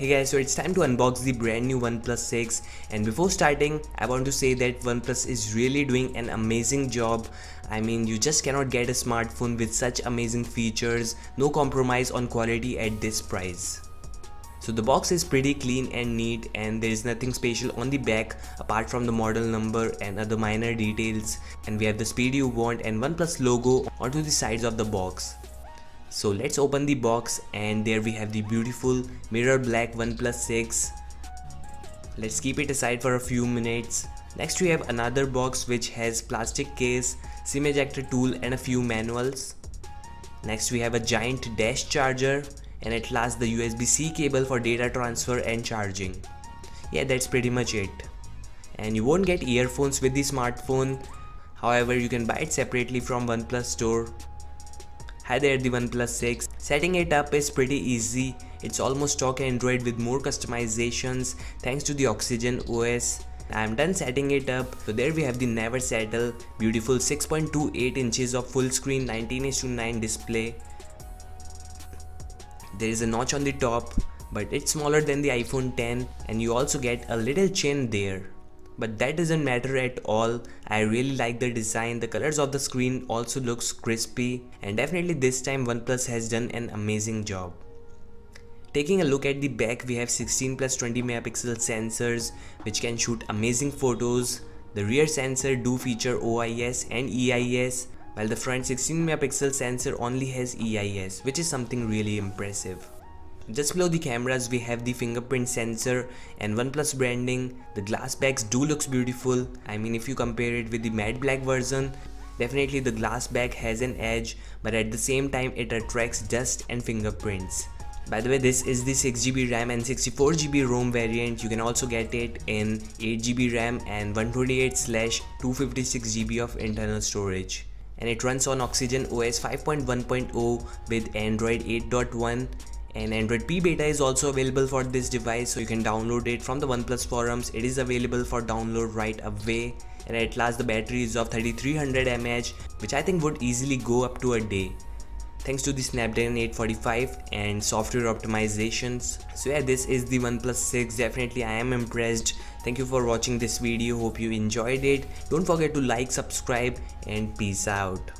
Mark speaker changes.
Speaker 1: Hey guys, so it's time to unbox the brand new OnePlus 6, and before starting I want to say that OnePlus is really doing an amazing job. I mean, you just cannot get a smartphone with such amazing features, no compromise on quality at this price. So the box is pretty clean and neat, and there is nothing special on the back apart from the model number and other minor details, and we have the speed you want and OnePlus logo onto the sides of the box. So let's open the box, and there we have the beautiful mirror black OnePlus 6. Let's keep it aside for a few minutes. Next we have another box which has plastic case, SIM ejector tool and a few manuals. Next we have a giant dash charger, and at last the USB-C cable for data transfer and charging. Yeah, that's pretty much it. And you won't get earphones with the smartphone. However, you can buy it separately from OnePlus store. Hi there, the OnePlus 6. Setting it up is pretty easy. It's almost stock Android with more customizations thanks to the Oxygen OS. I'm done setting it up. So there we have the Never Settle, beautiful 6.28 inches of full screen 19:9 display. There is a notch on the top, but it's smaller than the iPhone 10, and you also get a little chin there. But that doesn't matter at all. I really like the design. The colors of the screen also looks crispy, and definitely this time OnePlus has done an amazing job. Taking a look at the back, we have 16 plus 20 megapixel sensors which can shoot amazing photos. The rear sensor do feature OIS and EIS, while the front 16 megapixel sensor only has EIS, which is something really impressive. Just below the cameras we have the fingerprint sensor and OnePlus branding. The glass backs do looks beautiful. I mean, if you compare it with the matte black version, definitely the glass back has an edge, but at the same time it attracts dust and fingerprints. By the way, this is the 6GB RAM and 64GB ROM variant. You can also get it in 8GB RAM and 128/256GB of internal storage. And it runs on Oxygen OS 5.1.0 with Android 8.1. And Android P beta is also available for this device, so you can download it from the OnePlus forums. It is available for download right away. And at last the battery is of 3300 mAh, which I think would easily go up to a day, thanks to the Snapdragon 845 and software optimizations. So yeah, this is the OnePlus 6. Definitely I am impressed. Thank you for watching this video. Hope you enjoyed it. Don't forget to like, subscribe, and peace out.